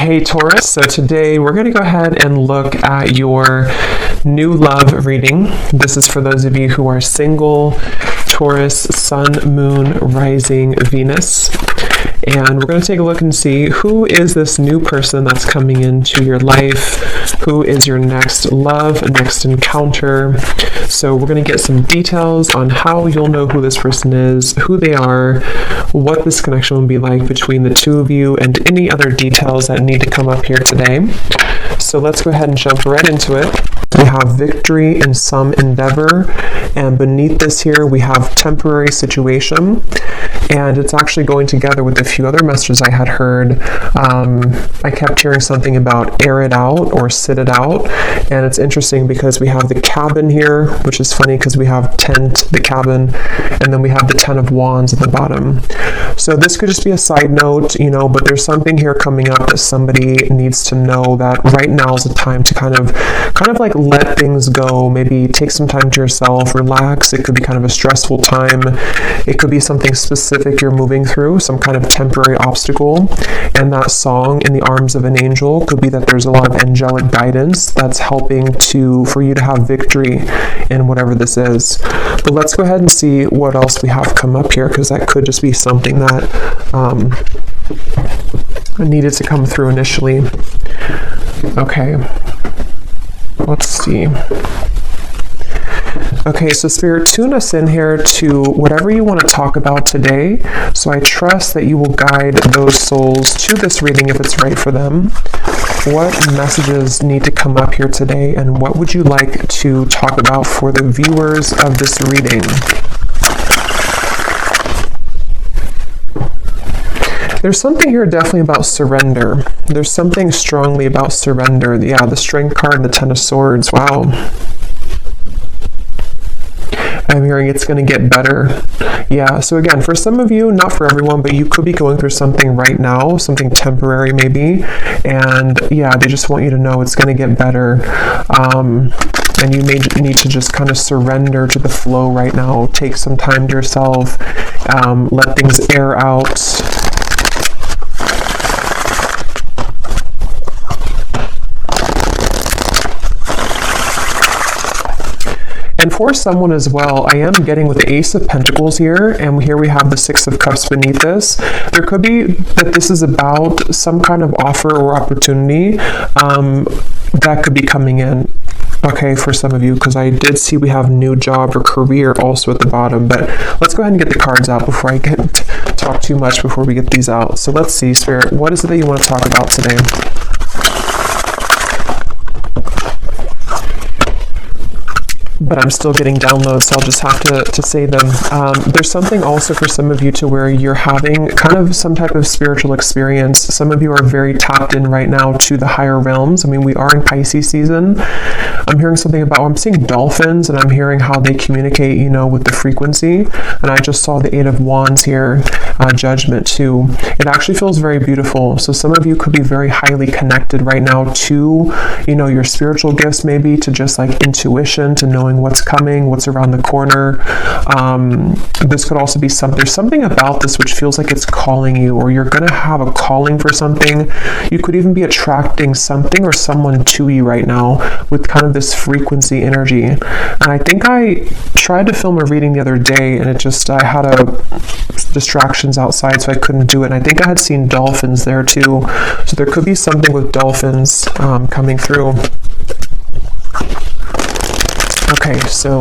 Hey Taurus, so today we're going to go ahead and look at your new love reading. This is for those of you who are single, Taurus, Sun, Moon, Rising, Venus. And we're going to take a look and see who is this new person that's coming into your life, who is your next love, next encounter. So we're going to get some details on how you'll know who this person is, who they are, what this connection will be like between the two of you, and any other details that need to come up here today. So let's go ahead and jump right into it. We have victory in some endeavor, and beneath this here we have temporary situation, and it's actually going together with a few other messages I had heard. I kept hearing something about air it out or sit it out, and it's interesting because we have the cabin here, which is funny because we have tent, the cabin, and then we have the 10 of wands at the bottom. So this could just be a side note, but there's something here coming up that somebody needs to know, that right now is the time to kind of like let things go, maybe take some time to yourself, relax. It could be kind of a stressful time. It could be something specific you're moving through, some kind of temporary obstacle. And that song, In the Arms of an Angel, could be that there's a lot of angelic guidance that's helping for you to have victory in whatever this is. But let's go ahead and see what else we have come up here, because that could just be something that needed to come through initially. Okay. Let's see. Okay, so Spirit, tune us in here to whatever you want to talk about today. So I trust that you will guide those souls to this reading if it's right for them. What messages need to come up here today, and what would you like to talk about for the viewers of this reading? There's something here definitely about surrender. There's something strongly about surrender. Yeah, the Strength card and the 10 of Swords. Wow. I'm hearing it's going to get better. Yeah, so again, for some of you, not for everyone, but you could be going through something right now, something temporary maybe. And yeah, they just want you to know it's going to get better. And you may need to just kind of surrender to the flow right now. Take some time to yourself. Let things air out. And for someone as well, I am getting with the Ace of Pentacles here, and here we have the 6 of Cups beneath this. There could be that this is about some kind of offer or opportunity that could be coming in. Okay, for some of you, because I did see we have new job or career also at the bottom. But let's go ahead and get the cards out before I talk too much before we get these out. So let's see, Spirit, what is it that you want to talk about today? But I'm still getting downloads, so I'll just have to say them. There's something also for some of you to where you're having kind of some type of spiritual experience. Some of you are very tapped in right now to the higher realms. I mean, we are in Pisces season. I'm hearing something about, I'm seeing dolphins, and I'm hearing how they communicate, with the frequency. And I just saw the 8 of Wands here, Judgment too. It actually feels very beautiful. So some of you could be very highly connected right now to, your spiritual gifts, maybe to just like intuition, to knowing what's coming, what's around the corner. This could also be there's something about this which feels like it's calling you, or you're going to have a calling for something. You could even be attracting something or someone to you right now with kind of this frequency energy. And I think I tried to film a reading the other day, and I had distractions outside, so I couldn't do it. And I think I had seen dolphins there too. So there could be something with dolphins coming through. Okay, so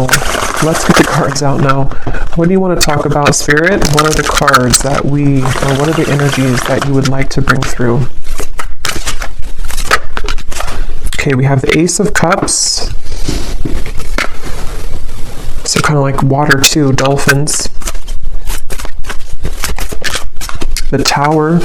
let's get the cards out now. What do you want to talk about, Spirit? What are the cards or what are the energies that you would like to bring through? Okay, we have the Ace of Cups. So kind of like water too, dolphins. The Tower.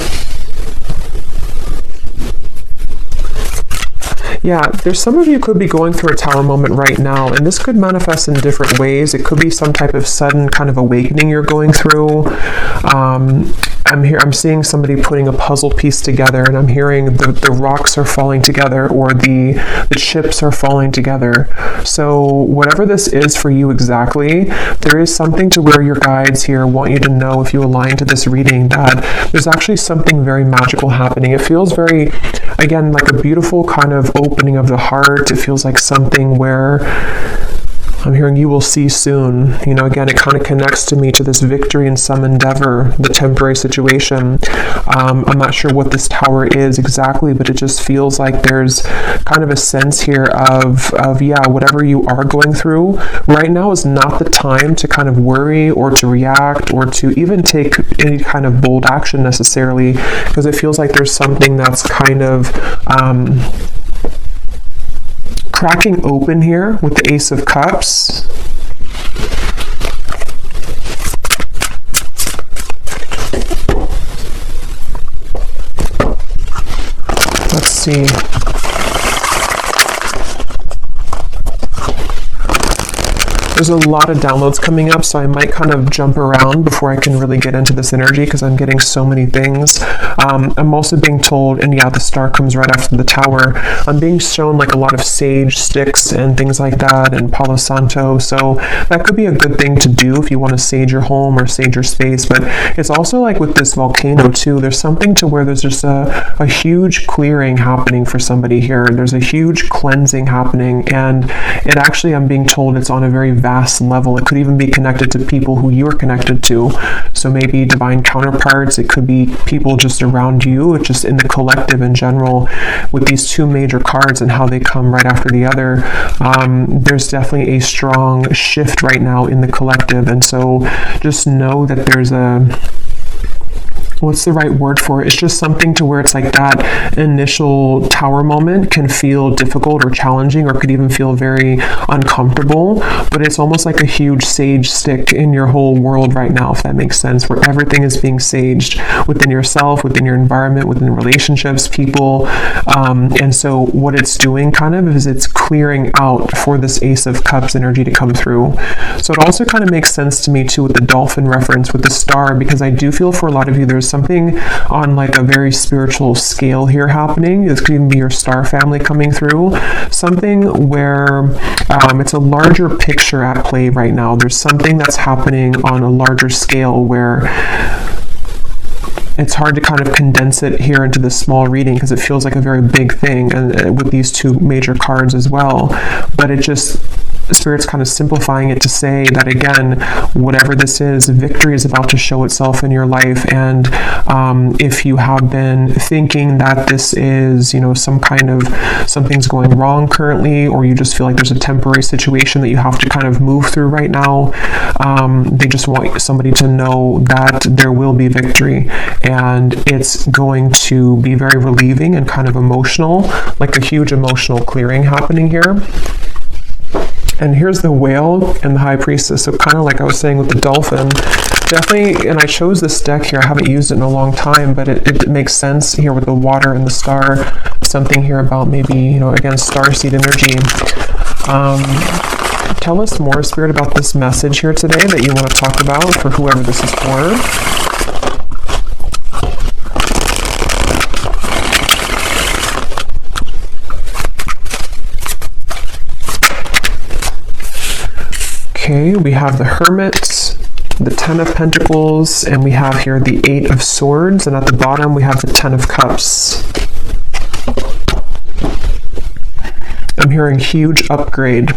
Yeah, there's some of you could be going through a Tower moment right now, and this could manifest in different ways. It could be some type of sudden kind of awakening you're going through. I'm seeing somebody putting a puzzle piece together, and I'm hearing the rocks are falling together, or the chips are falling together. So whatever this is for you exactly, there is something to where your guides here want you to know, if you align to this reading, that there's actually something very magical happening. It feels very again, like a beautiful kind of opening of the heart. It feels like something where I'm hearing you will see soon. You know, again, it kind of connects to me to this victory in some endeavor, the temporary situation. I'm not sure what this tower is exactly, but it just feels like there's kind of a sense here of yeah, whatever you are going through right now is not the time to kind of worry or to react or to even take any kind of bold action necessarily, because it feels like there's something that's kind of cracking open here with the Ace of Cups. Let's see. There's a lot of downloads coming up, so I might kind of jump around before I can really get into this energy because I'm getting so many things. I'm also being told, and yeah, the star comes right after the tower. I'm being shown like a lot of sage sticks and things like that, and Palo Santo, so that could be a good thing to do if you want to sage your home or sage your space. But it's also like with this volcano too, there's something to where there's just a huge clearing happening for somebody here. There's a huge cleansing happening, and it actually, I'm being told, it's on a very vast level. It could even be connected to people who you're connected to. So maybe divine counterparts, it could be people just around you, just in the collective in general. With these two major cards and how they come right after the other, there's definitely a strong shift right now in the collective. And so just know that there's what's the right word for it? It's just something to where it's like that initial tower moment can feel difficult or challenging, or could even feel very uncomfortable, but it's almost like a huge sage stick in your whole world right now, if that makes sense, where everything is being saged within yourself, within your environment, within relationships, people. And so what it's doing kind of is it's clearing out for this Ace of Cups energy to come through. So it also kind of makes sense to me too with the dolphin reference with the star, because I do feel for a lot of you there's something on like a very spiritual scale here happening. This could even be your star family coming through. Something where it's a larger picture at play right now. There's something that's happening on a larger scale where it's hard to kind of condense it here into this small reading because it feels like a very big thing, and with these two major cards as well. But it just, Spirit's kind of simplifying it to say that, again, whatever this is, victory is about to show itself in your life. And if you have been thinking that this is, you know, some kind of, something's going wrong currently, or you just feel like there's a temporary situation that you have to kind of move through right now, they just want somebody to know that there will be victory. And it's going to be very relieving and kind of emotional, like a huge emotional clearing happening here. And here's the whale and the high priestess. So kind of like I was saying with the dolphin, definitely, and I chose this deck here. I haven't used it in a long time, but it makes sense here with the water and the star. Something here about maybe, you know, again, starseed energy. Tell us more, Spirit, about this message here today that you want to talk about for whoever this is for. Okay, we have the Hermit, the Ten of Pentacles, and we have here the Eight of Swords, and at the bottom we have the Ten of Cups. I'm hearing huge upgrade.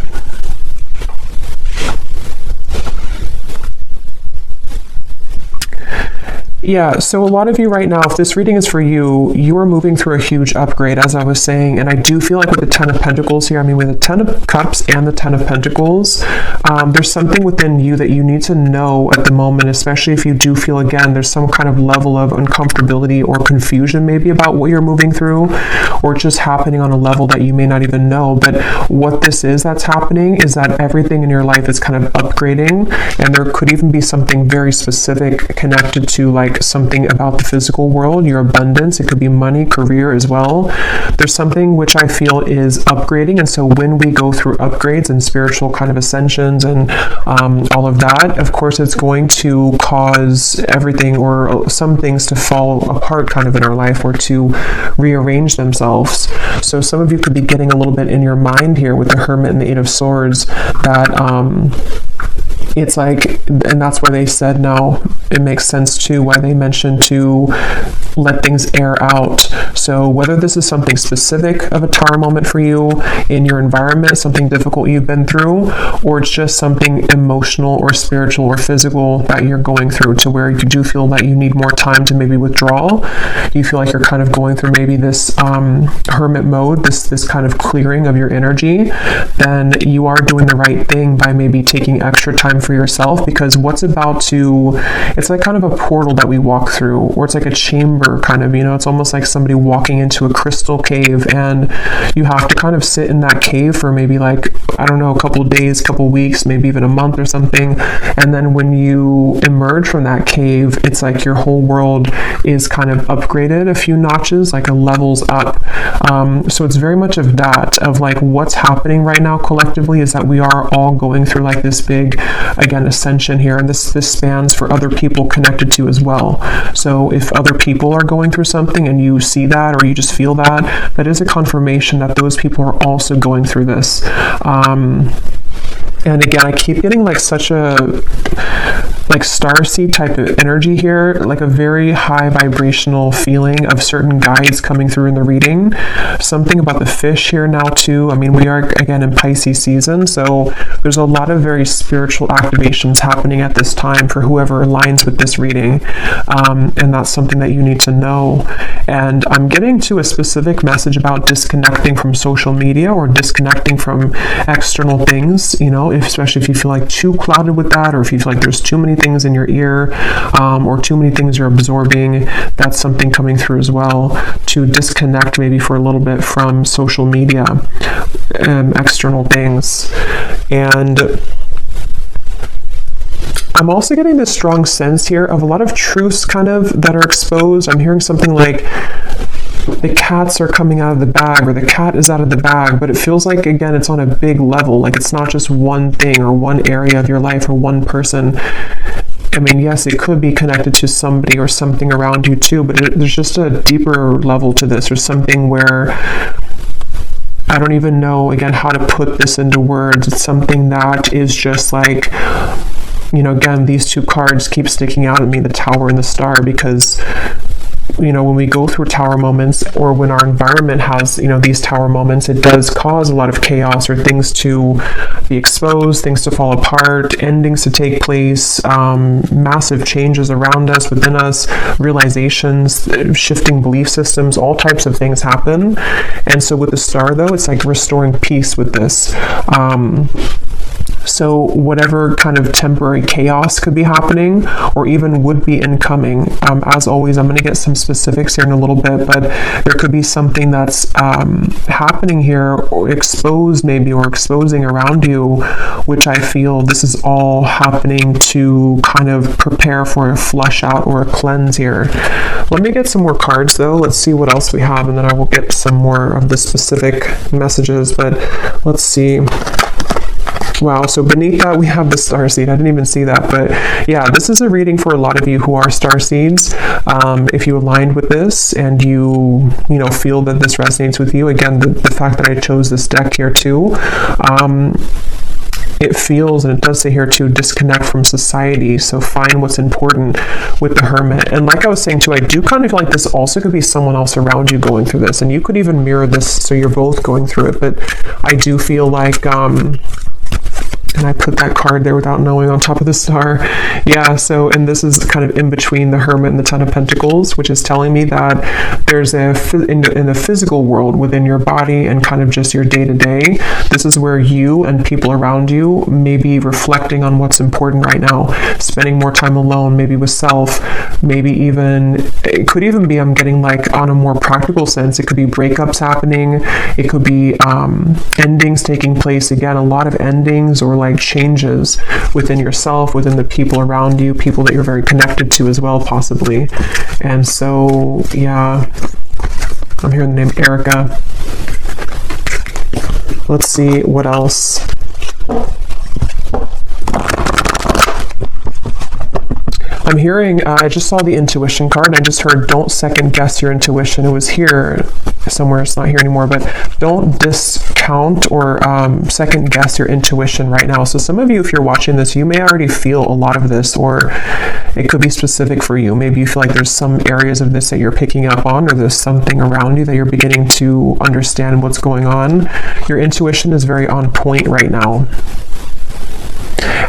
Yeah, so a lot of you right now, if this reading is for you, you are moving through a huge upgrade, as I was saying, and I do feel like with the Ten of Pentacles here, I mean with the Ten of Cups and the Ten of Pentacles, there's something within you that you need to know at the moment, especially if you do feel, again, there's some kind of level of uncomfortability or confusion maybe about what you're moving through, or just happening on a level that you may not even know. But what this is that's happening is that everything in your life is kind of upgrading, and there could even be something very specific connected to like something about the physical world, your abundance. It could be money, career as well. There's something which I feel is upgrading, and so when we go through upgrades and spiritual kind of ascensions and all of that, of course it's going to cause everything or some things to fall apart kind of in our life or to rearrange themselves. So some of you could be getting a little bit in your mind here with the Hermit and the Eight of Swords that it's like, and that's why they said now it makes sense too, why they mentioned to let things air out. So whether this is something specific of a tower moment for you in your environment, something difficult you've been through, or it's just something emotional or spiritual or physical that you're going through, to where you do feel that you need more time to maybe withdraw. You feel like you're kind of going through maybe this hermit mode, this kind of clearing of your energy, then you are doing the right thing by maybe taking extra time for yourself, because what's about to, it's like kind of a portal that we walk through, or it's like a chamber kind of, it's almost like somebody walking into a crystal cave, and you have to kind of sit in that cave for maybe like, I don't know, a couple of days, couple of weeks, maybe even a month or something. And then when you emerge from that cave, it's like your whole world is kind of upgraded a few notches, like a levels up. So it's very much of that, of like what's happening right now collectively is that we are all going through like this big, again, ascension here. And this spans for other people connected to as well. So if other people are going through something and you see that, or you just feel that, that is a confirmation that those people are also going through this. And again, I keep getting like such a like starseed type of energy here, like a very high vibrational feeling of certain guides coming through in the reading. Something about the fish here now too. I mean, we are again in Pisces season, so there's a lot of very spiritual activations happening at this time for whoever aligns with this reading. And that's something that you need to know. And I'm getting to a specific message about disconnecting from social media or disconnecting from external things, especially if you feel like too clouded with that, or if you feel like there's too many things in your ear, or too many things you're absorbing. That's something coming through as well, to disconnect maybe for a little bit from social media, external things. And I'm also getting this strong sense here of a lot of truths kind of that are exposed. I'm hearing something like the cats are coming out of the bag, or the cat is out of the bag, but it feels like, again, it's on a big level. Like it's not just one thing or one area of your life or one person. I mean, yes, it could be connected to somebody or something around you too, but there's just a deeper level to this. There's something where I don't even know, again, how to put this into words. It's something that is just like, again, these two cards keep sticking out at me, the Tower and the Star, because when we go through tower moments, or when our environment has, these tower moments, it does cause a lot of chaos, or things to be exposed, things to fall apart, endings to take place, massive changes around us, within us, realizations, shifting belief systems, all types of things happen. And so with the Star, though, it's like restoring peace with this. So whatever kind of temporary chaos could be happening, or even would be incoming, as always, I'm going to get some specifics here in a little bit, but there could be something that's happening here, or exposed maybe, or exposing around you, which I feel this is all happening to kind of prepare for a flush out or a cleanse here. Let me get some more cards though. Let's see what else we have, and then I will get some more of the specific messages, but let's see. Wow, so beneath that we have the starseed. I didn't even see that, but yeah, this is a reading for a lot of you who are starseeds. If you aligned with this and you feel that this resonates with you, again, the fact that I chose this deck here too, it feels, and it does say here to disconnect from society. So find what's important with the Hermit. And like I was saying too, I do kind of feel like this also could be someone else around you going through this, and you could even mirror this, so you're both going through it. But I do feel like, and I put that card there without knowing on top of the Star. Yeah, so, and this is kind of in between the Hermit and the Ten of Pentacles, which is telling me that there's in the physical world, within your body and kind of just your day-to-day, this is where you and people around you may be reflecting on what's important right now, spending more time alone, maybe with self, maybe even, it could even be, I'm getting like on a more practical sense, it could be breakups happening, it could be endings taking place, again, a lot of endings, or like changes within yourself, within the people around you, people that you're very connected to as well, possibly. And so, yeah, I'm hearing the name Erica. Let's see what else. I'm hearing, I just saw the intuition card, and I just heard, don't second guess your intuition. It was here somewhere, it's not here anymore, but don't discount or second guess your intuition right now. So some of you, if you're watching this, you may already feel a lot of this, or it could be specific for you. Maybe you feel like there's some areas of this that you're picking up on, or there's something around you that you're beginning to understand what's going on. Your intuition is very on point right now.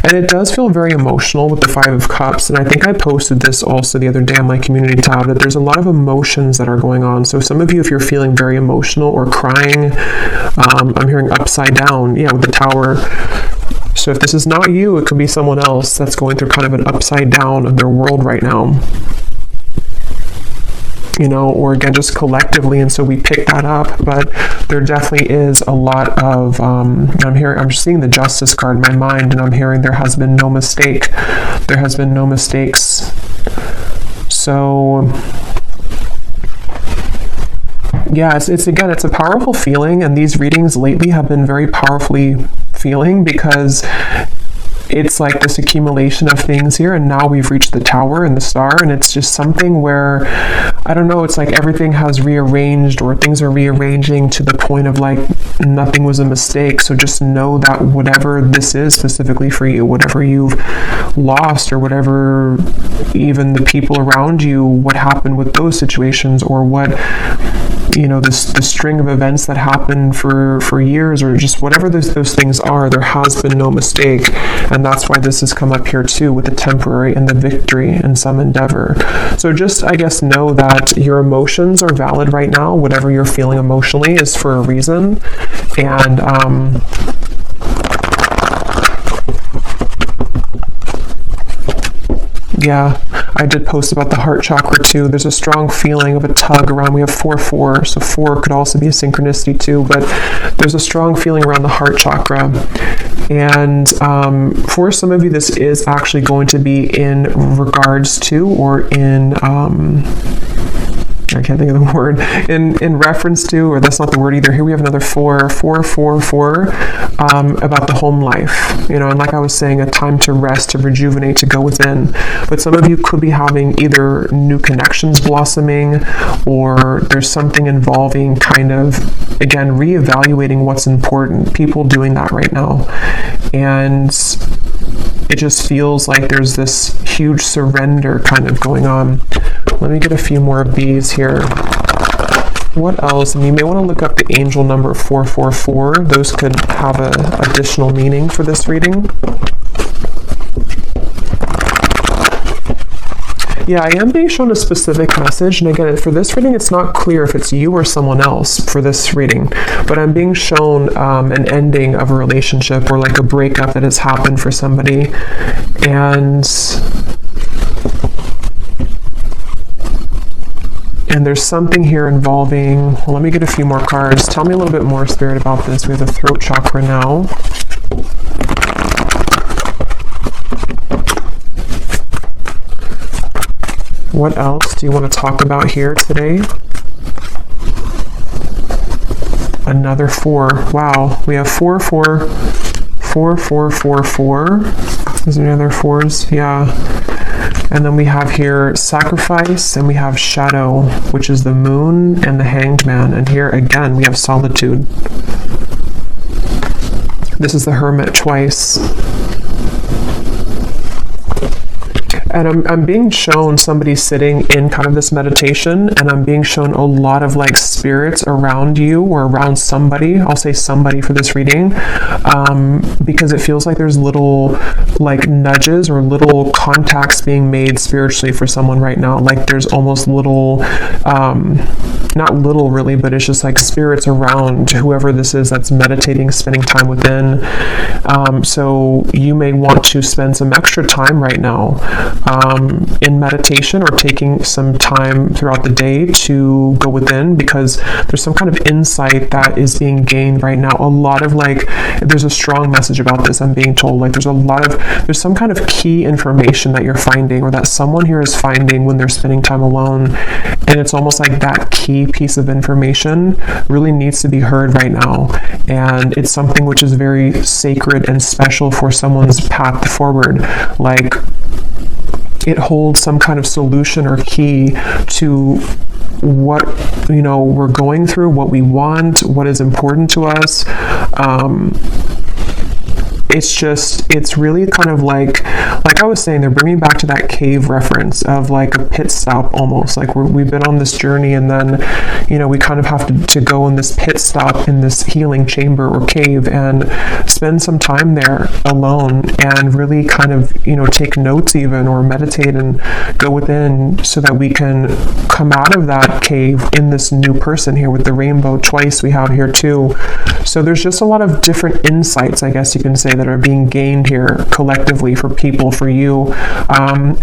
And it does feel very emotional with the Five of Cups. And I think I posted this also the other day on my community tab, that there's a lot of emotions that are going on. So some of you, if you're feeling very emotional or crying, I'm hearing upside down, with the Tower. So if this is not you, it could be someone else that's going through kind of an upside down of their world right now. Or again, just collectively, and so we pick that up. But there definitely is a lot of, I'm seeing the Justice card in my mind, and I'm hearing there has been no mistake. There has been no mistakes. So, yeah, it's a powerful feeling, and these readings lately have been very powerfully feeling, because it's like this accumulation of things here, and now we've reached the Tower and the Star, and it's just something where, I don't know, it's like everything has rearranged, or things are rearranging to the point of like nothing was a mistake. So just know that whatever this is specifically for you, whatever you've lost, or whatever, even the people around you, what happened with those situations, or what, the string of events that happened for years, or just whatever those things are, there has been no mistake. And that's why this has come up here too, with the Temporary and the Victory in some endeavor. So just, I guess, know that your emotions are valid right now. Whatever you're feeling emotionally is for a reason. And yeah, I did post about the heart chakra too. There's a strong feeling of a tug around. We have 4-4, so 4 could also be a synchronicity too, but there's a strong feeling around the heart chakra. And for some of you, this is actually going to be in regards to, or in, I can't think of the word, in reference to, or that's not the word either. Here we have another 4, about the home life, and like I was saying, a time to rest, to rejuvenate, to go within. But some of you could be having either new connections blossoming, or there's something involving kind of, again, reevaluating what's important. People doing that right now. And it just feels like there's this huge surrender kind of going on. Let me get a few more of these here. What else? And you may want to look up the angel number 444. Those could have an additional meaning for this reading. Yeah, I am being shown a specific message, and again, for this reading, it's not clear if it's you or someone else for this reading, but I'm being shown an ending of a relationship, or like a breakup that has happened for somebody, and there's something here involving, well, let me get a few more cards. Tell me a little bit more, Spirit, about this. We have the throat chakra now. What else do you want to talk about here today? Another 4. Wow, we have 4, 4, 4, 4, 4, 4. Is there any other 4s? Yeah. And then we have here sacrifice, and we have shadow, which is the moon and the hanged man. And here again, we have solitude. This is the hermit twice. And I'm being shown somebody sitting in kind of this meditation, and I'm being shown a lot of like spirits around you, or around somebody. I'll say somebody for this reading, because it feels like there's little like nudges or little contacts being made spiritually for someone right now. Like there's almost little, not little really, but it's just like spirits around whoever this is that's meditating, spending time within. So you may want to spend some extra time right now in meditation, or taking some time throughout the day to go within, because there's some kind of insight that is being gained right now. A lot of like, there's a strong message about this, I'm being told. Like there's some kind of key information that you're finding, or that someone here is finding when they're spending time alone. And it's almost like that key piece of information really needs to be heard right now. And it's something which is very sacred and special for someone's path forward. Like, it holds some kind of solution or key to what, you know, we're going through, what we want, what is important to us. It's really kind of like I was saying, they're bringing back to that cave reference of like a pit stop almost. Like we've been on this journey, and then, you know, we kind of have to go in this pit stop in this healing chamber or cave and spend some time there alone and really kind of, you know, take notes even, or meditate and go within, so that we can come out of that cave in this new person here with the rainbow twice we have here too. So there's just a lot of different insights, I guess you can say, that are being gained here collectively for people, for you,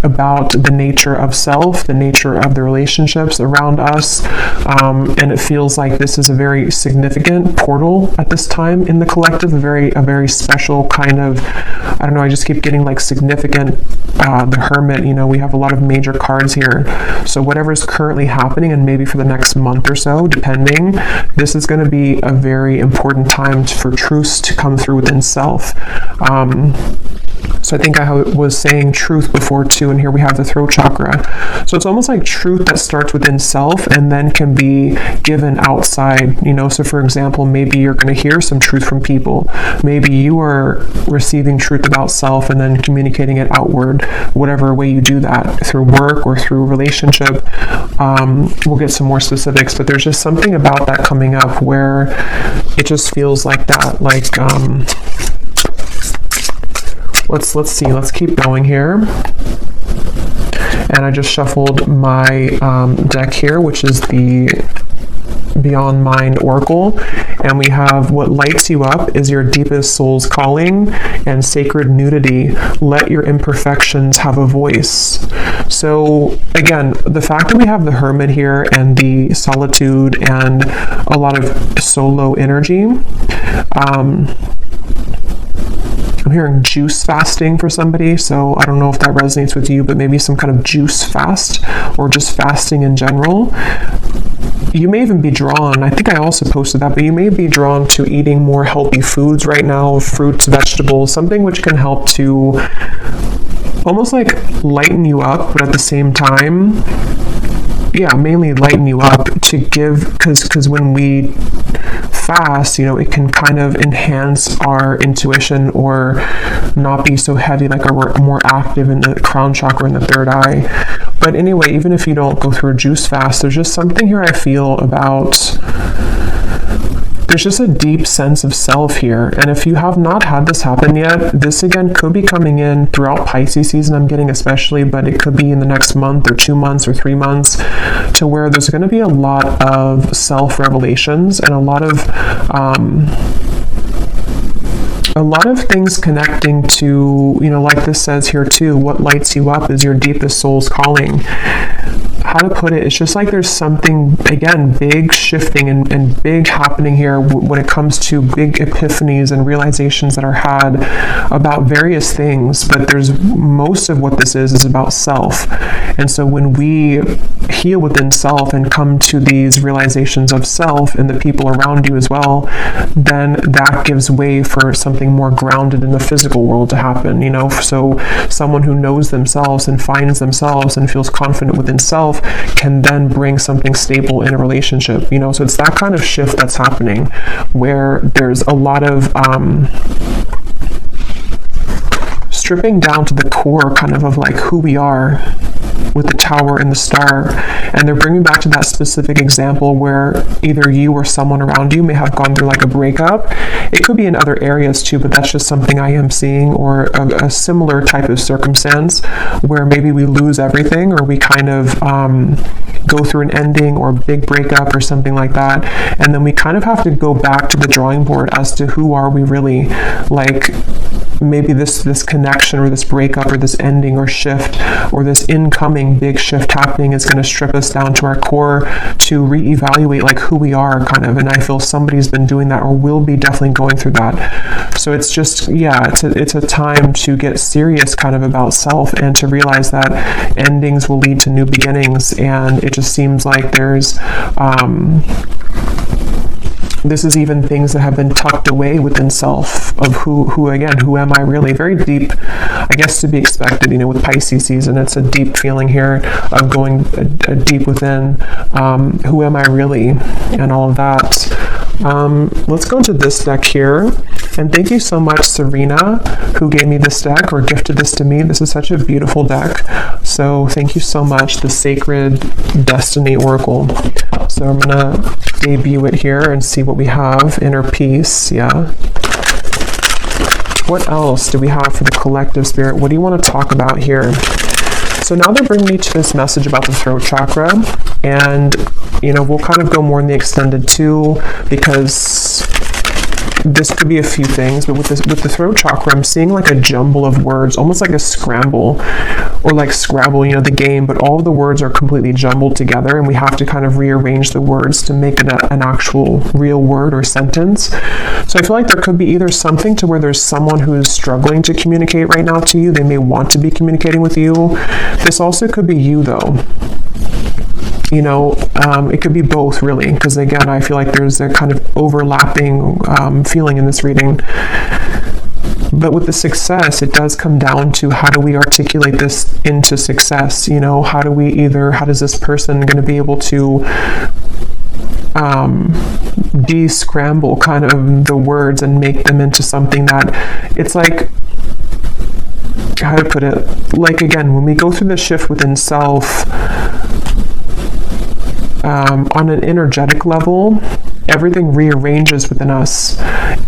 about the nature of self, the nature of the relationships around us. And it feels like this is a very significant portal at this time in the collective, a very special kind of, I don't know, I just keep getting like significant, the Hermit, you know, we have a lot of major cards here. So whatever is currently happening, and maybe for the next month or so, depending, this is going to be a very important time for truths to come through within self. So I think I was saying truth before too, and here we have the throat chakra. So it's almost like truth that starts within self and then can be given outside, you know. So for example, maybe you're going to hear some truth from people. Maybe you are receiving truth about self and then communicating it outward, whatever way you do that, through work or through relationship. We'll get some more specifics, but there's just something about that coming up where it just feels like that, like, let's see, let's keep going here. And I just shuffled my deck here, which is the Beyond Mind Oracle, and we have what lights you up is your deepest soul's calling and sacred nudity. Let your imperfections have a voice. So again, the fact that we have the Hermit here and the solitude and a lot of solo energy, I'm hearing juice fasting for somebody, so I don't know if that resonates with you, but maybe some kind of juice fast or just fasting in general. You may even be drawn, I think I also posted that, but you may be drawn to eating more healthy foods right now, fruits, vegetables, something which can help to almost like lighten you up, but at the same time, yeah, mainly lighten you up to give, because when we fast, you know, it can kind of enhance our intuition or not be so heavy, like we're more active in the crown chakra and the third eye. But anyway, even if you don't go through a juice fast, there's just something here I feel about, there's just a deep sense of self here. And if you have not had this happen yet, this again could be coming in throughout Pisces season, I'm getting especially, but it could be in the next month or 2 months or 3 months, to where there's going to be a lot of self-revelations and a lot of things connecting to, you know, like this says here too, what lights you up is your deepest soul's calling. How to put it, it's just like there's something, again, big shifting and big happening here when it comes to big epiphanies and realizations that are had about various things, but there's most of what this is about self. And so when we heal within self and come to these realizations of self and the people around you as well, then that gives way for something more grounded in the physical world to happen, you know. So someone who knows themselves and finds themselves and feels confident within self can then bring something stable in a relationship, you know. So it's that kind of shift that's happening where there's a lot of stripping down to the core kind of like who we are with the tower and the star. And they're bringing back to that specific example where either you or someone around you may have gone through like a breakup. It could be in other areas too, but that's just something I am seeing, or a similar type of circumstance where maybe we lose everything, or we kind of go through an ending or a big breakup or something like that. And then we kind of have to go back to the drawing board as to who are we really, like maybe this connection or this breakup or this ending or shift or this incoming big shift happening is going to strip us down to our core to reevaluate like who we are kind of. And I feel somebody's been doing that or will be definitely going through that. So it's just, yeah, it's a time to get serious kind of about self and to realize that endings will lead to new beginnings. And it just seems like there's this is even things that have been tucked away within self of who am I really? Very deep, I guess, to be expected, with Pisces season. It's a deep feeling here of going deep within, who am I really, and all of that. Let's go into this deck here. And thank you so much, Serena, who gave me this deck or gifted this to me. This is such a beautiful deck. So thank you so much, the Sacred Destiny Oracle. So I'm going to debut it here and see what we have. Inner Peace, yeah. What else do we have for the collective spirit? What do you want to talk about here? So now they're bringing me to this message about the throat chakra. And, we'll kind of go more in the extended too, because this could be a few things, but with the throat chakra, I'm seeing like a jumble of words, almost like a scramble, or like Scrabble, the game, but all of the words are completely jumbled together, and we have to kind of rearrange the words to make it an actual real word or sentence. So I feel like there could be either something to where there's someone who is struggling to communicate right now to you. They may want to be communicating with you. This also could be you, though. It could be both, really, because again, I feel like there's a kind of overlapping feeling in this reading. But with the success, it does come down to how do we articulate this into success? How does this person going to be able to de-scramble kind of the words and make them into something that it's like, how to put it, like again, when we go through the shift within self, on an energetic level, everything rearranges within us,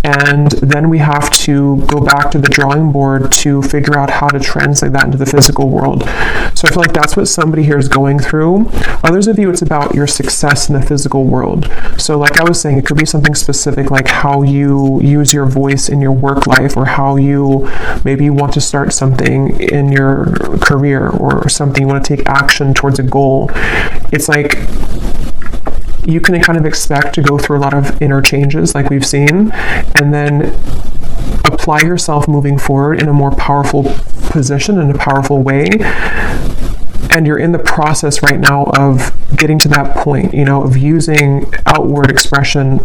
and then we have to go back to the drawing board to figure out how to translate that into the physical world. So I feel like that's what somebody here is going through. Others of you, it's about your success in the physical world. So like I was saying, it could be something specific, like how you use your voice in your work life, or how maybe you want to start something in your career, or something you want to take action towards a goal. It's like you can kind of expect to go through a lot of inner changes like we've seen, and then apply yourself moving forward in a more powerful position, in a powerful way. And you're in the process right now of getting to that point, of using outward expression,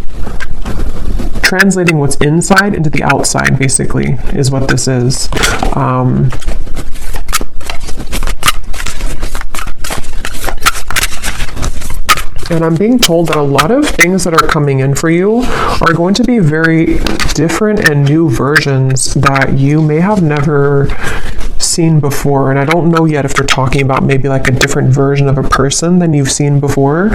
translating what's inside into the outside, basically, is what this is. And I'm being told that a lot of things that are coming in for you are going to be very different and new versions that you may have never seen before. And I don't know yet if they're talking about maybe like a different version of a person than you've seen before.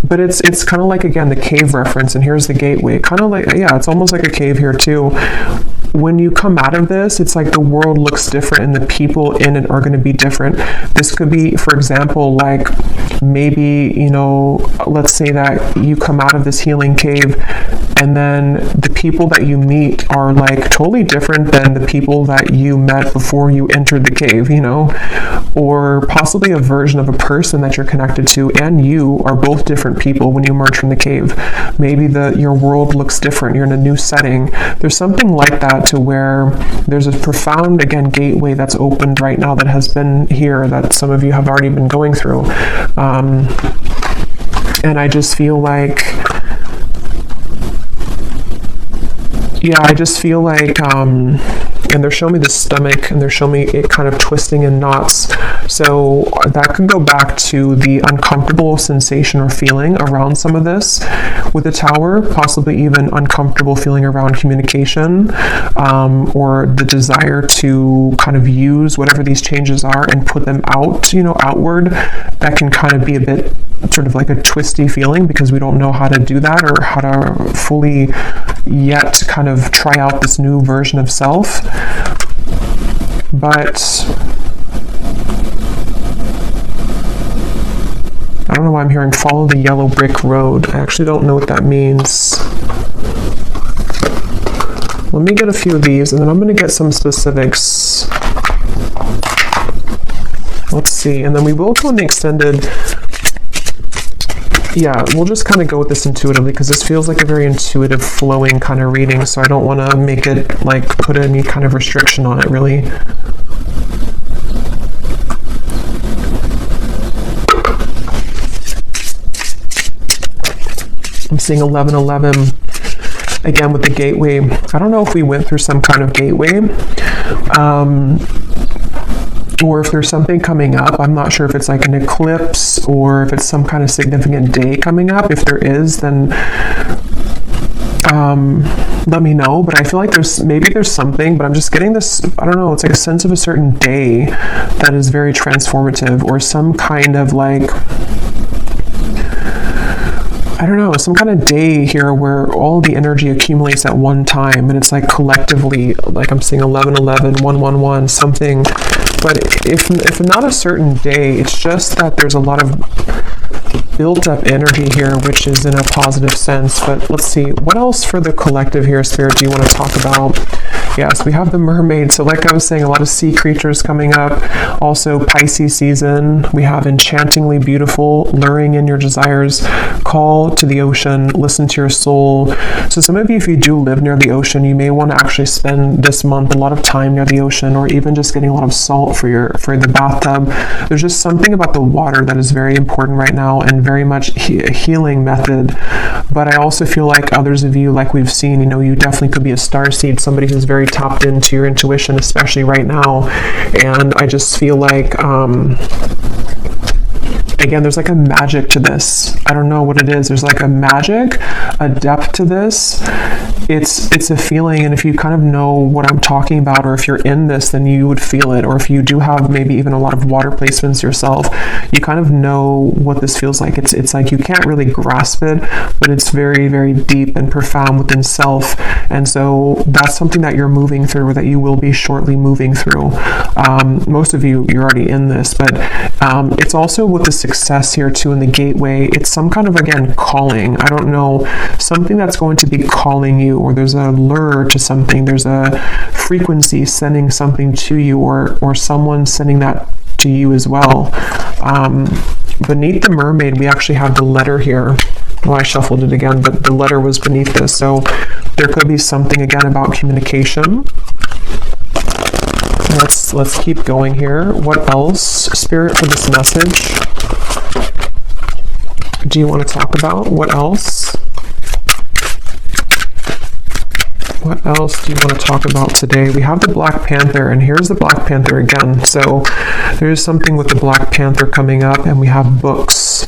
But it's kind of like, again, the cave reference, and here's the gateway. Kind of like, yeah, it's almost like a cave here too. When you come out of this, it's like the world looks different and the people in it are going to be different. This could be, for example, like maybe, let's say that you come out of this healing cave and then the people that you meet are like totally different than the people that you met before you entered the cave, or possibly a version of a person that you're connected to and you are both different people when you emerge from the cave. Maybe your world looks different. You're in a new setting. There's something like that, to where there's a profound, again, gateway that's opened right now that has been here, that some of you have already been going through. And I just feel like, and they're showing me the stomach, and they're showing me it kind of twisting in knots. So that could go back to the uncomfortable sensation or feeling around some of this with the Tower, possibly even uncomfortable feeling around communication, or the desire to kind of use whatever these changes are and put them out, outward. That can kind of be a bit sort of like a twisty feeling, because we don't know how to do that or how to fully yet kind of try out this new version of self. But I don't know why I'm hearing follow the yellow brick road. I actually don't know what that means. Let me get a few of these, and then I'm going to get some specifics. Let's see, and then we will go in the extended. Yeah, we'll just kind of go with this intuitively, because this feels like a very intuitive, flowing kind of reading, so I don't want to make it, like, put any kind of restriction on it, really. I'm seeing 1111 again with the gateway. I don't know if we went through some kind of gateway, or if there's something coming up. I'm not sure if it's like an eclipse or if it's some kind of significant day coming up. If there is, then let me know. But I feel like there's something, but I'm just getting this, I don't know, it's like a sense of a certain day that is very transformative, or some kind of like, I don't know, some kind of day here where all the energy accumulates at one time, and it's like collectively, like I'm seeing 1111, 111, something. But if not a certain day, it's just that there's a lot of built up energy here, which is in a positive sense. But let's see, what else for the collective here, Spirit, do you want to talk about? Yes, we have the mermaid. So like I was saying, a lot of sea creatures coming up. Also Pisces season. We have enchantingly beautiful, luring in your desires, call to the ocean, listen to your soul. So some of you, if you do live near the ocean, you may want to actually spend this month a lot of time near the ocean, or even just getting a lot of salt for the bathtub. There's just something about the water that is very important right now, and very much a healing method. But I also feel like others of you, like we've seen, you definitely could be a starseed, somebody who's very tapped into your intuition, especially right now. And I just feel like, again, there's like a magic to this. I don't know what it is. There's like a magic, a depth to this. It's a feeling, and if you kind of know what I'm talking about, or if you're in this, then you would feel it. Or if you do have maybe even a lot of water placements yourself, you kind of know what this feels like. It's like you can't really grasp it, but it's very, very deep and profound within self. And so that's something that you're moving through, or that you will be shortly moving through. Most of you, you're already in this, but it's also with the success here too in the gateway. It's some kind of, again, calling. I don't know, something that's going to be calling you, or there's a lure to something. There's a frequency sending something to you, or someone sending that to you as well. Beneath the mermaid, we actually have the letter here. Well, I shuffled it again, but the letter was beneath this. So there could be something again about communication. Let's keep going here. What else, Spirit, for this message do you want to talk about? What else? What else do you want to talk about today? We have the Black Panther, and here's the Black Panther again. So there's something with the Black Panther coming up, and we have books.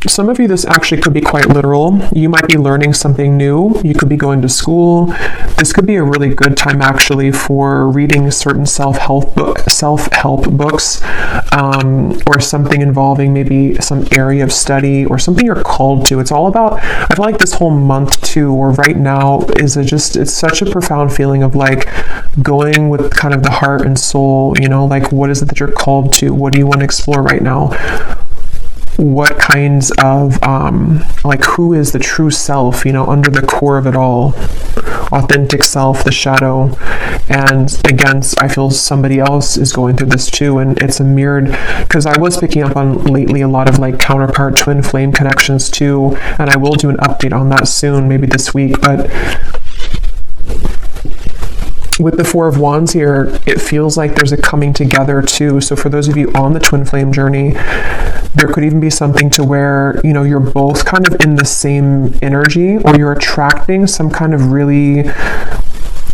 Some of you, this actually could be quite literal. You might be learning something new. You could be going to school. This could be a really good time actually for reading certain self-help books, or something involving maybe some area of study or something you're called to. It's all about, I feel like this whole month too, or right now, is it's such a profound feeling of like going with kind of the heart and soul, like what is it that you're called to? What do you want to explore right now? What kinds of, like who is the true self, under the core of it all, authentic self, the shadow. And again, I feel somebody else is going through this too, and it's a mirrored, because I was picking up on lately a lot of like counterpart twin flame connections too, and I will do an update on that soon, maybe this week. But with the Four of Wands here, it feels like there's a coming together too. So for those of you on the twin flame journey, there could even be something to where, you're both kind of in the same energy, or you're attracting some kind of really,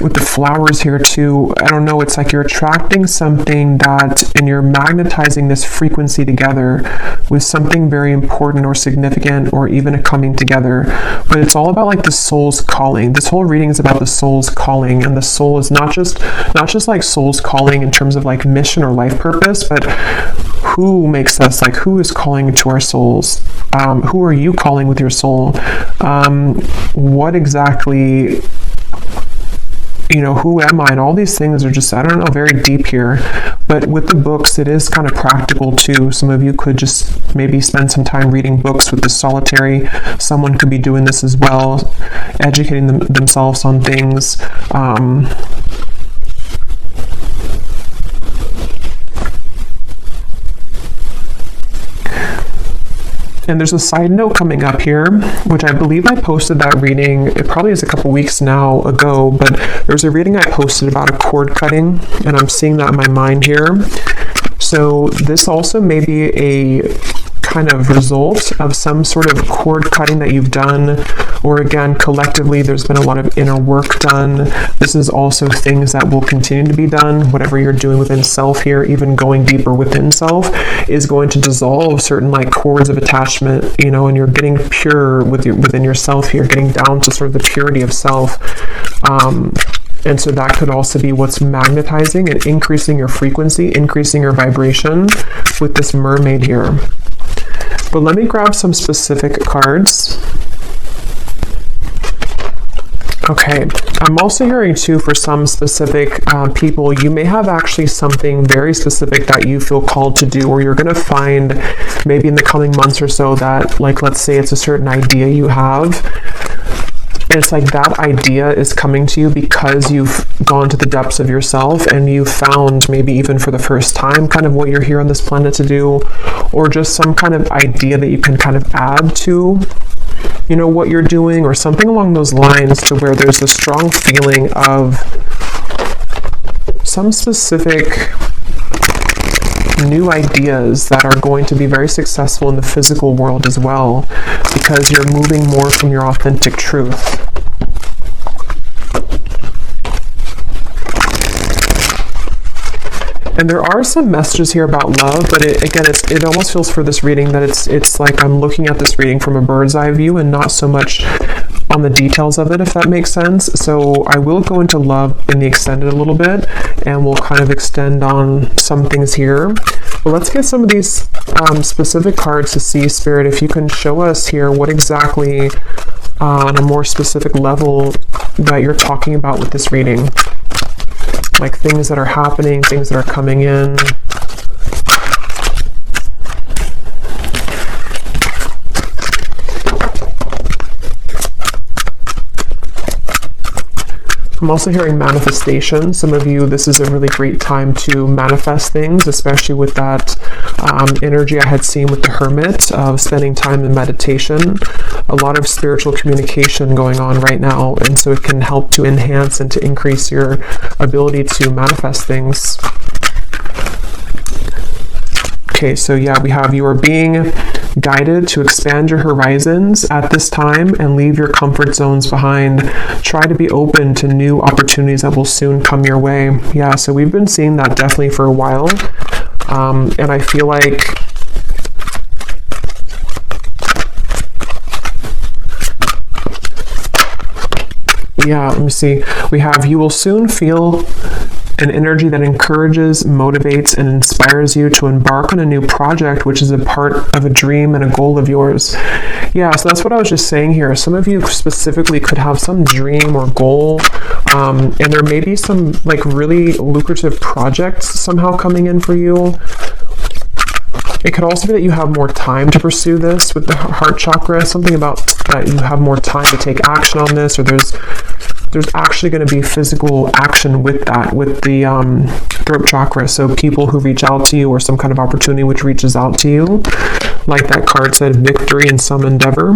with the flowers here too, I don't know, it's like you're attracting something and you're magnetizing this frequency together with something very important or significant, or even a coming together. But it's all about like the soul's calling. This whole reading is about the soul's calling, and the soul is not just like soul's calling in terms of like mission or life purpose, but who makes us, like who is calling to our souls? Who are you calling with your soul? What exactly, who am I? And all these things are just, I don't know, very deep here. But with the books, it is kind of practical too. Some of you could just maybe spend some time reading books with the solitary. Someone could be doing this as well, educating themselves on things. And there's a side note coming up here, which I believe I posted that reading, it probably is a couple weeks now ago, but there's a reading I posted about a cord cutting, and I'm seeing that in my mind here. So this also may be a kind of result of some sort of cord cutting that you've done, or again, collectively, there's been a lot of inner work done. This is also things that will continue to be done. Whatever you're doing within self here, even going deeper within self, is going to dissolve certain like cords of attachment, you know, and you're getting pure within yourself here, getting down to sort of the purity of self. And so that could also be what's magnetizing and increasing your frequency, increasing your vibration with this mermaid here. But let me grab some specific cards. Okay, I'm also hearing too, for some specific people, you may have actually something very specific that you feel called to do, or you're going to find maybe in the coming months or so that, like, let's say it's a certain idea you have. And it's like that idea is coming to you because you've gone to the depths of yourself and you found, maybe even for the first time, kind of what you're here on this planet to do, or just some kind of idea that you can kind of add to, you know, what you're doing, or something along those lines, to where there's a strong feeling of some specific new ideas that are going to be very successful in the physical world as well, because you're moving more from your authentic truth. And there are some messages here about love, but it almost feels for this reading that it's like I'm looking at this reading from a bird's eye view and not so much on the details of it, if that makes sense. So I will go into love in the extended a little bit, and we'll kind of extend on some things here. But let's get some of these specific cards to see, Spirit, if you can show us here what exactly on a more specific level that you're talking about with this reading. Like things that are happening, things that are coming in. I'm also hearing manifestation. Some of you, this is a really great time to manifest things, especially with that energy I had seen with the Hermit of spending time in meditation. A lot of spiritual communication going on right now, and so it can help to enhance and to increase your ability to manifest things. Okay, so yeah, we have you are being guided to expand your horizons at this time and leave your comfort zones behind. Try to be open to new opportunities that will soon come your way. Yeah, so we've been seeing that definitely for a while. And I feel like yeah, let me see. We have you will soon feel an energy that encourages, motivates, and inspires you to embark on a new project, which is a part of a dream and a goal of yours. Yeah, so that's what I was just saying here. Some of you specifically could have some dream or goal, and there may be some like really lucrative projects somehow coming in for you. It could also be that you have more time to pursue this with the heart chakra, something about that you have more time to take action on this, or there's actually going to be physical action with that, with the throat chakra. So people who reach out to you, or some kind of opportunity which reaches out to you, like that card said, victory in some endeavor.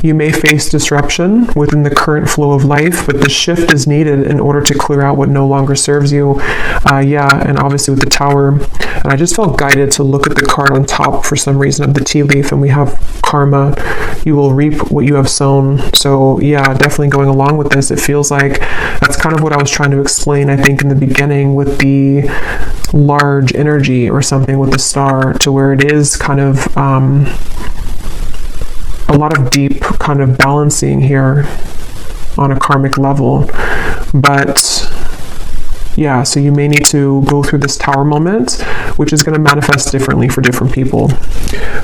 You may face disruption within the current flow of life, but the shift is needed in order to clear out what no longer serves you. Yeah, and obviously with the Tower. And I just felt guided to look at the card on top for some reason of the tea leaf, and we have karma. You will reap what you have sown. So yeah, definitely going along with this, it feels like that's kind of what I was trying to explain, I think, in the beginning with the large energy or something with the star, to where it is kind of a lot of deep kind of balancing here on a karmic level. But yeah, so you may need to go through this Tower moment, which is going to manifest differently for different people.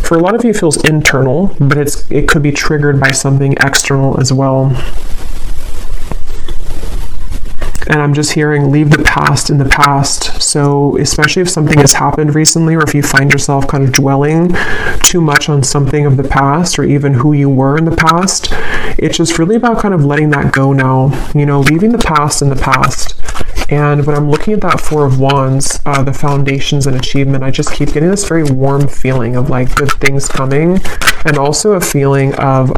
For a lot of you, it feels internal, but it could be triggered by something external as well. And I'm just hearing leave the past in the past. So especially if something has happened recently, or if you find yourself kind of dwelling too much on something of the past, or even who you were in the past, it's just really about kind of letting that go now, you know, leaving the past in the past. And when I'm looking at that Four of Wands, the foundations and achievement, I just keep getting this very warm feeling of like good things coming, and also a feeling of,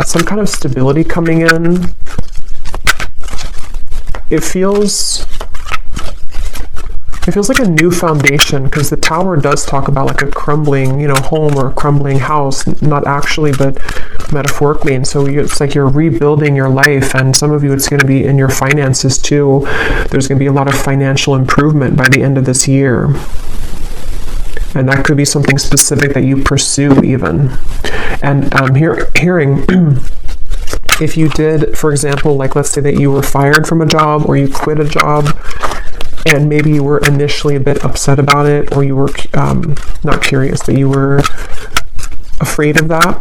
some kind of stability coming in. It feels like a new foundation, because the Tower does talk about like a crumbling, you know, home or a crumbling house, not actually, but metaphorically. And so it's like you're rebuilding your life, and some of you, it's going to be in your finances too. There's going to be a lot of financial improvement by the end of this year. And that could be something specific that you pursue even. And I'm hearing if you did, for example, like let's say that you were fired from a job, or you quit a job, and maybe you were initially a bit upset about it, or you were not curious, but you were afraid of that.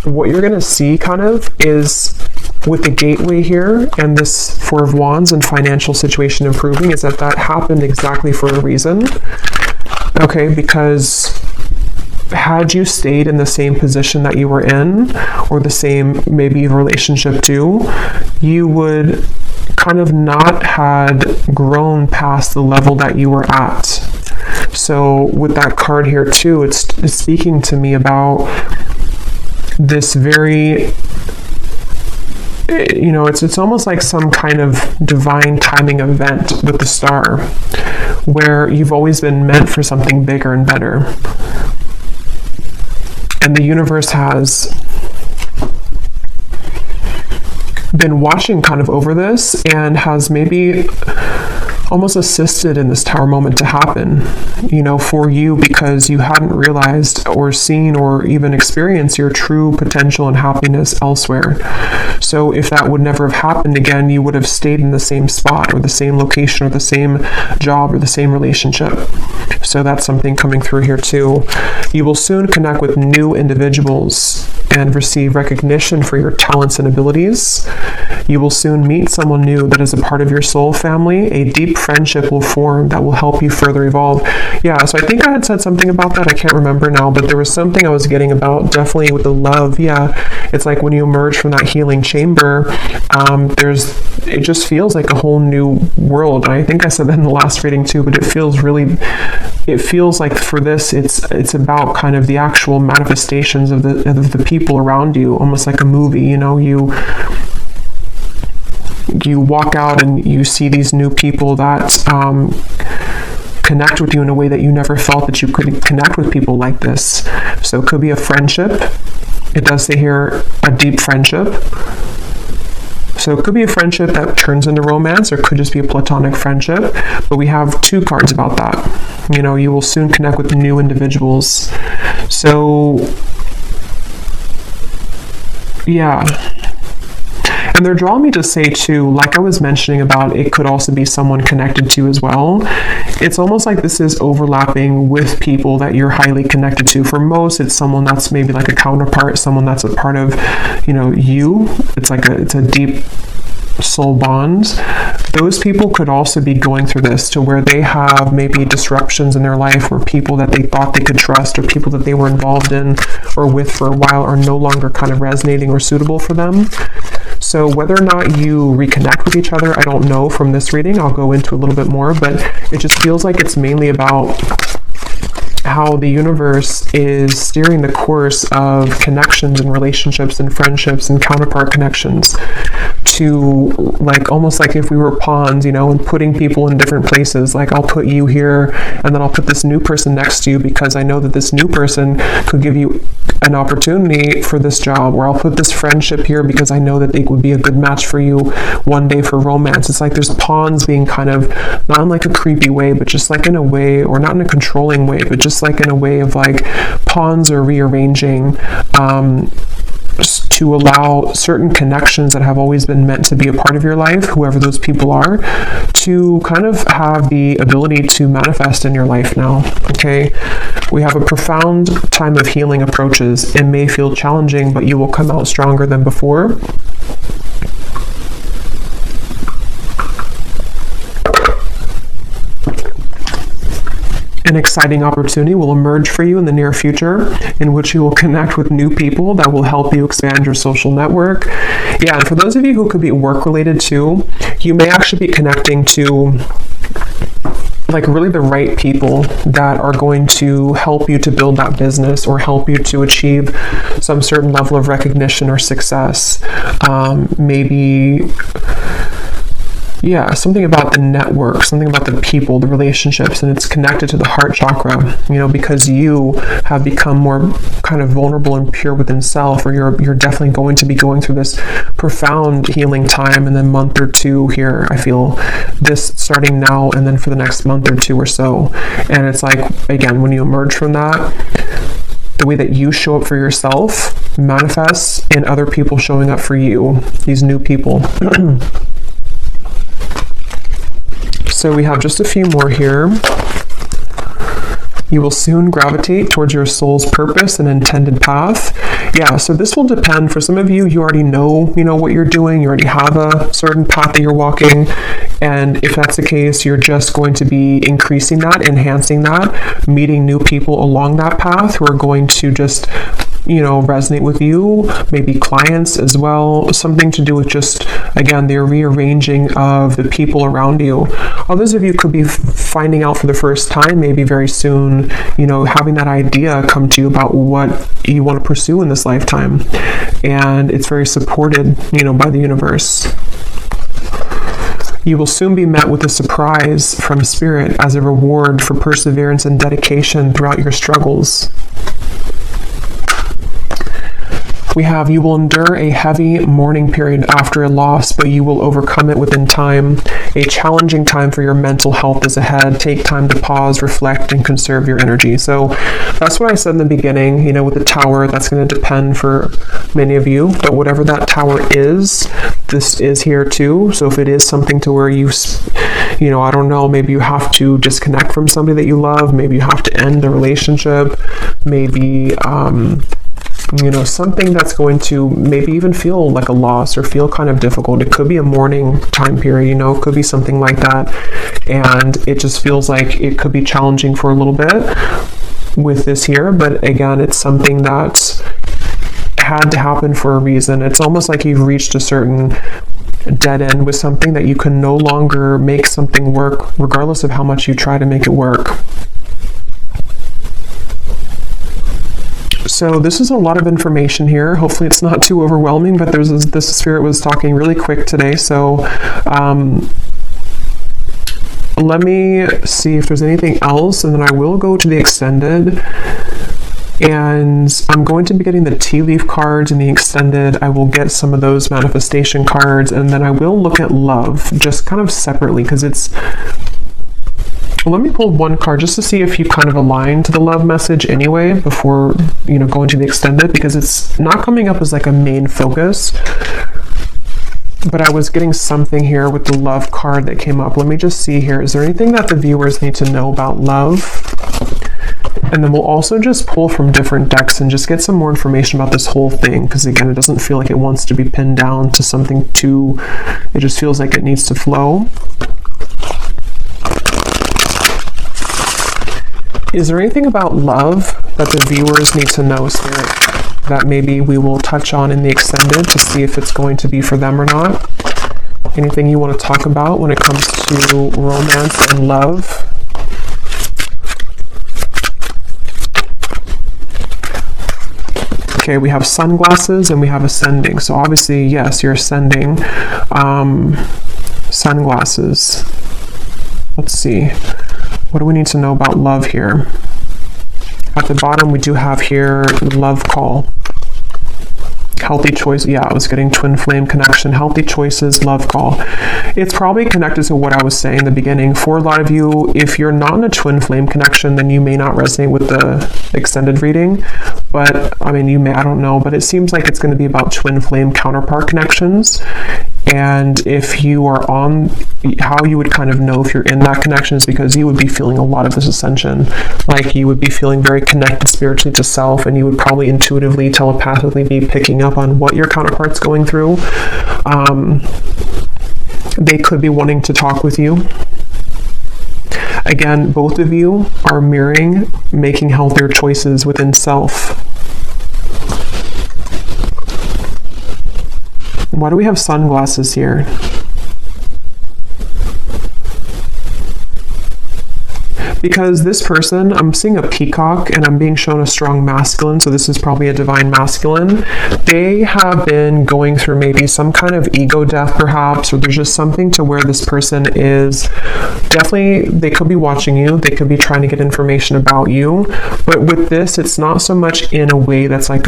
What you're going to see kind of is with the gateway here and this Four of Wands and financial situation improving, is that happened exactly for a reason. Okay, because had you stayed in the same position that you were in, or the same maybe relationship too, you would kind of not had grown past the level that you were at. So with that card here too, it's speaking to me about this very, you know, it's almost like some kind of divine timing event with the Star, where you've always been meant for something bigger and better. And the universe has been watching kind of over this, and has maybe almost assisted in this Tower moment to happen, you know, for you, because you hadn't realized or seen or even experienced your true potential and happiness elsewhere. So if that would never have happened again, you would have stayed in the same spot, or the same location, or the same job, or the same relationship. So that's something coming through here too. You will soon connect with new individuals and receive recognition for your talents and abilities. You will soon meet someone new that is a part of your soul family. A deep friendship will form that will help you further evolve. Yeah, so I think I had said something about that. I can't remember now, but there was something I was getting about, definitely with the love. Yeah, it's like when you emerge from that healing chamber, it just feels like a whole new world. And I think I said that in the last reading too, but it feels like for this, it's about kind of the actual manifestations of the people around you, almost like a movie. You know, you walk out and you see these new people that connect with you in a way that you never felt that you could connect with people like this. So it could be a friendship. It does say here a deep friendship. So it could be a friendship that turns into romance, or it could just be a platonic friendship. But we have two cards about that. You know, you will soon connect with new individuals. So yeah. And they're drawing me to say too, like I was mentioning about, it could also be someone connected to as well. It's almost like this is overlapping with people that you're highly connected to. For most, it's someone that's maybe like a counterpart, someone that's a part of, you know, you. It's a deep soul bond. Those people could also be going through this, to where they have maybe disruptions in their life, where people that they thought they could trust, or people that they were involved in or with for a while, are no longer kind of resonating or suitable for them. So whether or not you reconnect with each other, I don't know from this reading. I'll go into a little bit more, but it just feels like it's mainly about how the universe is steering the course of connections and relationships and friendships and counterpart connections, to like almost like if we were pawns, you know, and putting people in different places. Like I'll put you here, and then I'll put this new person next to you, because I know that this new person could give you an opportunity for this job. Or I'll put this friendship here because I know that they would be a good match for you one day for romance. It's like there's pawns being kind of, not in like a creepy way, but just like in a way, or not in a controlling way, but just like in a way of like pawns are rearranging to allow certain connections that have always been meant to be a part of your life, whoever those people are, to kind of have the ability to manifest in your life now. Okay, we have a profound time of healing approaches. It may feel challenging, but you will come out stronger than before. An exciting opportunity will emerge for you in the near future in which you will connect with new people that will help you expand your social network. Yeah, and for those of you who could be work related too, you may actually be connecting to like really the right people that are going to help you to build that business or help you to achieve some certain level of recognition or success. Maybe something about the network, something about the people, the relationships, and it's connected to the heart chakra, because you have become more kind of vulnerable and pure within self, or you're definitely going to be going through this profound healing time in the month or two here. I feel this starting now and then for the next month or two or so. And it's like, again, when you emerge from that, the way that you show up for yourself manifests in other people showing up for you, these new people. So we have just a few more here. You will soon gravitate towards your soul's purpose and intended path. Yeah, so this will depend. For some of you, you already know, what you're doing. You already have a certain path that you're walking. And if that's the case, you're just going to be increasing that, enhancing that, meeting new people along that path who are going to just resonate with you, maybe clients as well, something to do with just, again, the rearranging of the people around you. Others of you could be finding out for the first time, maybe very soon, having that idea come to you about what you want to pursue in this lifetime. And it's very supported, by the universe. You will soon be met with a surprise from Spirit as a reward for perseverance and dedication throughout your struggles. We have, you will endure a heavy mourning period after a loss, but you will overcome it within time. A challenging time for your mental health is ahead. Take time to pause, reflect, and conserve your energy. So that's what I said in the beginning, with the tower. That's going to depend for many of you, but whatever that tower is, this is here too. So if it is something to where you, I don't know, maybe you have to disconnect from somebody that you love, maybe you have to end the relationship, maybe, something that's going to maybe even feel like a loss or feel kind of difficult. It could be a mourning time period, it could be something like that. And it just feels like it could be challenging for a little bit with this here. But again, it's something that's had to happen for a reason. It's almost like you've reached a certain dead end with something that you can no longer make something work, regardless of how much you try to make it work. So this is a lot of information here. Hopefully it's not too overwhelming, but this Spirit was talking really quick today. So let me see if there's anything else, and then I will go to the extended. And I'm going to be getting the tea leaf cards in the extended. I will get some of those manifestation cards, and then I will look at love just kind of separately, because it's... Let me pull one card just to see if you kind of align to the love message anyway before, going to the extended, because it's not coming up as like a main focus. But I was getting something here with the love card that came up. Let me just see here. Is there anything that the viewers need to know about love? And then we'll also just pull from different decks and just get some more information about this whole thing, because again, it doesn't feel like it wants to be pinned down to something too, it just feels like it needs to flow. Is there anything about love that the viewers need to know, Spirit, that maybe we will touch on in the extended to see if it's going to be for them or not? Anything you want to talk about when it comes to romance and love? Okay, we have sunglasses and we have ascending. So obviously, yes, you're ascending. Sunglasses. Let's see. What do we need to know about love here? At the bottom, we do have here love call. Healthy choice. Yeah, I was getting twin flame connection. Healthy choices, love call. It's probably connected to what I was saying in the beginning. For a lot of you, if you're not in a twin flame connection, then you may not resonate with the extended reading. But I mean, you may, I don't know, but it seems like it's going to be about twin flame counterpart connections. And if you are on, how you would kind of know if you're in that connection is because you would be feeling a lot of this ascension. Like you would be feeling very connected spiritually to self, and you would probably intuitively, telepathically be picking up on what your counterpart's going through. They could be wanting to talk with you. Again, both of you are mirroring making healthier choices within self. Why do we have sunglasses here? Because this person, I'm seeing a peacock and I'm being shown a strong masculine, so this is probably a divine masculine. They have been going through maybe some kind of ego death perhaps, or there's just something to where this person is definitely, they could be watching you, they could be trying to get information about you, but with this, it's not so much in a way that's like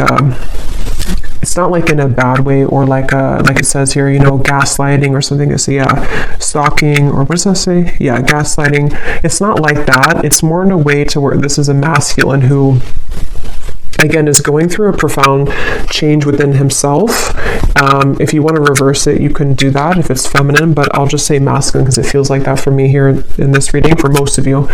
it's not like in a bad way, or like it says here, you know, gaslighting or something. So yeah, stalking, or what does that say? Yeah, gaslighting. It's not like that. It's more in a way to where this is a masculine who, again, is going through a profound change within himself. If you want to reverse it, you can do that if it's feminine, but I'll just say masculine because it feels like that for me here in this reading for most of you.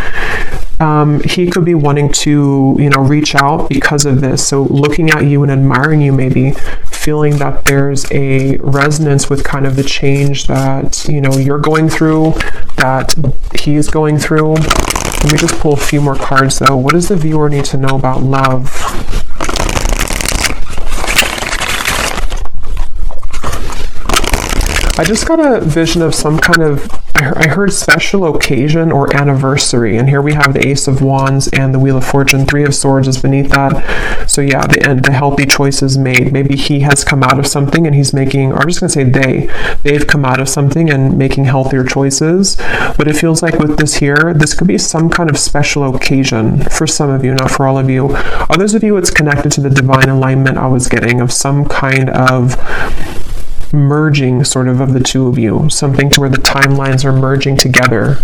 He could be wanting to, you know, reach out because of this. So looking at you and admiring you, maybe feeling that there's a resonance with kind of the change that, you know, you're going through, that he's going through. Let me just pull a few more cards though. What does the viewer need to know about love? I just got a vision of some kind of, I heard special occasion or anniversary, and here we have the Ace of Wands and the Wheel of Fortune. 3 of Swords is beneath that. So yeah, the healthy choices made. Maybe he has come out of something and he's making, or I'm just going to say they've come out of something and making healthier choices. But it feels like with this here, this could be some kind of special occasion for some of you, not for all of you. Others of you, it's connected to the divine alignment I was getting of some kind of merging sort of the two of you, something to where the timelines are merging together.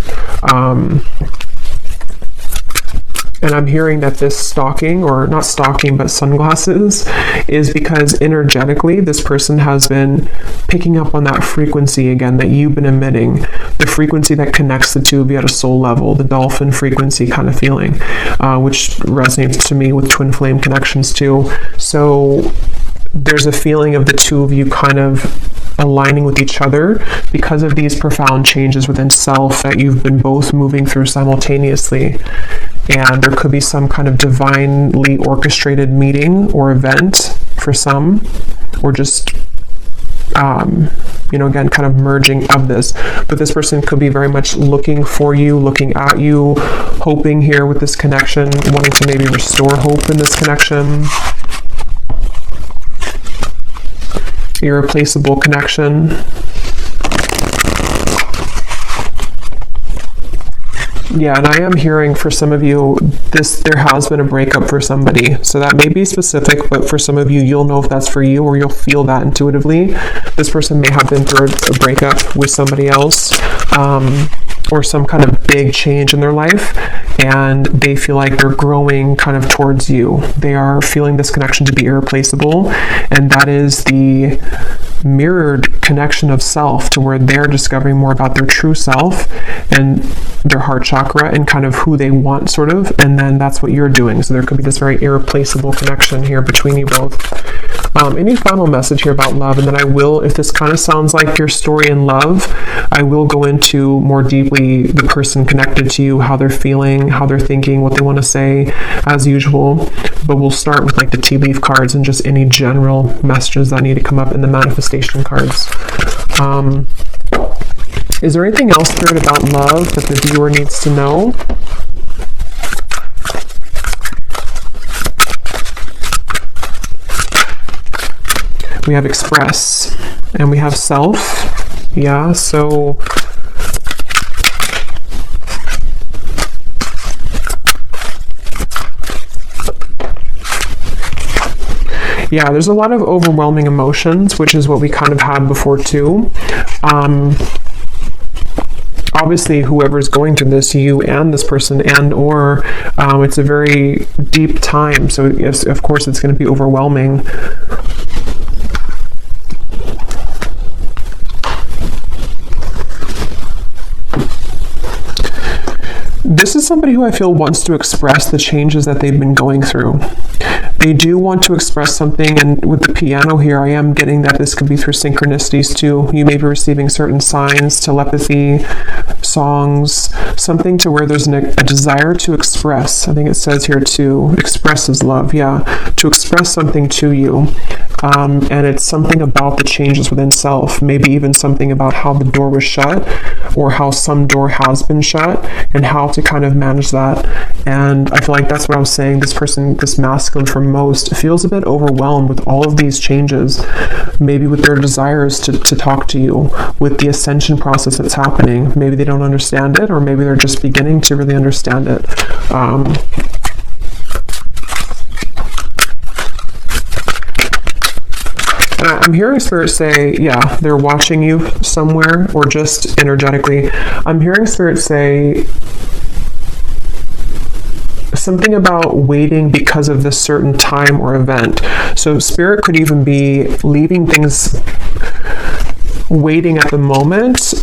And I'm hearing that this stalking, or not stalking, but sunglasses, is because energetically this person has been picking up on that frequency again that you've been emitting, the frequency that connects the two of you at a soul level, the dolphin frequency kind of feeling, which resonates to me with twin flame connections too. So there's a feeling of the two of you kind of aligning with each other because of these profound changes within self that you've been both moving through simultaneously. And there could be some kind of divinely orchestrated meeting or event for some, or just you know, again, kind of merging of this. But this person could be very much looking for you, looking at you, hoping here with this connection, wanting to maybe restore hope in this connection. Irreplaceable connection. Yeah, and I am hearing for some of you, there has been a breakup for somebody. So that may be specific, but for some of you, you'll know if that's for you, or you'll feel that intuitively. This person may have been through a breakup with somebody else, or some kind of big change in their life, and they feel like they're growing kind of towards you. They are feeling this connection to be irreplaceable, and that is the mirrored connection of self, to where they're discovering more about their true self and their heart chakra and kind of who they want, sort of, and then that's what you're doing. So there could be this very irreplaceable connection here between you both. Any final message here about love? And then I will, if this kind of sounds like your story in love, I will go into more deeply the person connected to you, how they're feeling, how they're thinking, what they want to say, as usual. But we'll start with like the tea leaf cards and just any general messages that need to come up in the manifestation cards. Is there anything else, Spirit, about love that the viewer needs to know? We have express and we have self. Yeah, so yeah, there's a lot of overwhelming emotions, which is what we kind of had before too. Obviously, whoever's going through this, you and this person, and or it's a very deep time. So yes, of course, it's going to be overwhelming. This is somebody who I feel wants to express the changes that they've been going through. They do want to express something, and with the piano here, I am getting that this could be through synchronicities too. You may be receiving certain signs, telepathy, songs, something to where there's a desire to express. I think it says here to express his love. Yeah, to express something to you. And it's something about the changes within self, maybe even something about how the door was shut or how some door has been shut and how to kind of manage that. And I feel like that's what I was saying. This person, this masculine for most, feels a bit overwhelmed with all of these changes, maybe with their desires to talk to you, with the ascension process that's happening. Maybe they don't understand it, or maybe they're just beginning to really understand it. I'm hearing Spirit say, yeah, they're watching you somewhere, or just energetically. I'm hearing Spirit say something about waiting because of this certain time or event. So Spirit could even be leaving things waiting at the moment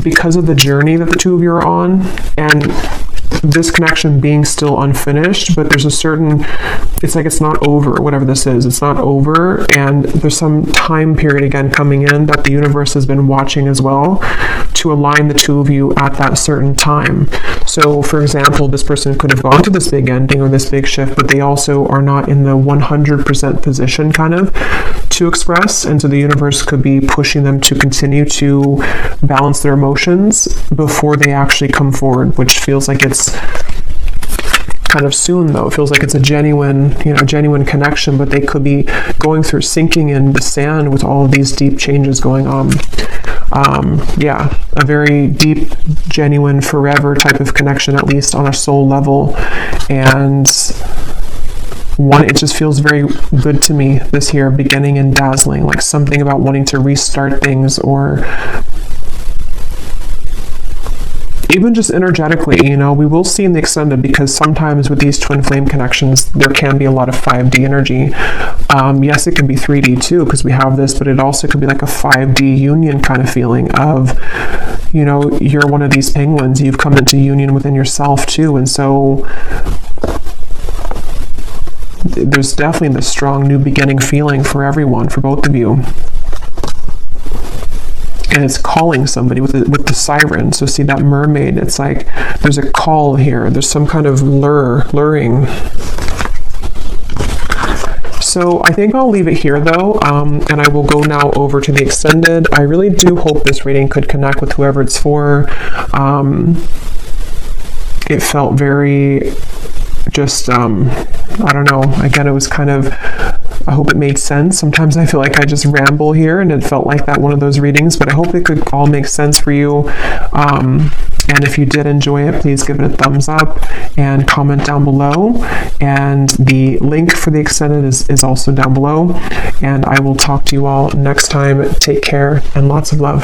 because of the journey that the two of you are on, and this connection being still unfinished, but there's a certain, it's like it's not over, whatever this is, it's not over, and there's some time period again coming in that the universe has been watching as well to align the two of you at that certain time. So for example, this person could have gone to this big ending or this big shift, but they also are not in the 100% position kind of to express, and so the universe could be pushing them to continue to balance their emotions before they actually come forward, which feels like it's kind of soon though. It feels like it's a genuine connection, but they could be going through sinking in the sand with all of these deep changes going on. Yeah, a very deep, genuine, forever type of connection, at least on a soul level. And one, it just feels very good to me this here, beginning and dazzling, like something about wanting to restart things, or even just energetically, we will see in the extended, because sometimes with these twin flame connections, there can be a lot of 5D energy. Yes, it can be 3D too, because we have this, but it also could be like a 5D union kind of feeling of, you're one of these penguins, you've come into union within yourself too. And so there's definitely this strong new beginning feeling for everyone, for both of you. And it's calling somebody with the siren. So see that mermaid, it's like there's a call here. There's some kind of luring. So I think I'll leave it here though, and I will go now over to the extended. I really do hope this reading could connect with whoever it's for. It felt very just, I don't know, again, it was kind of, I hope it made sense. Sometimes I feel like I just ramble here, and it felt like that one of those readings, but I hope it could all make sense for you. And if you did enjoy it, please give it a thumbs up and comment down below. And the link for the extended is also down below. And I will talk to you all next time. Take care and lots of love.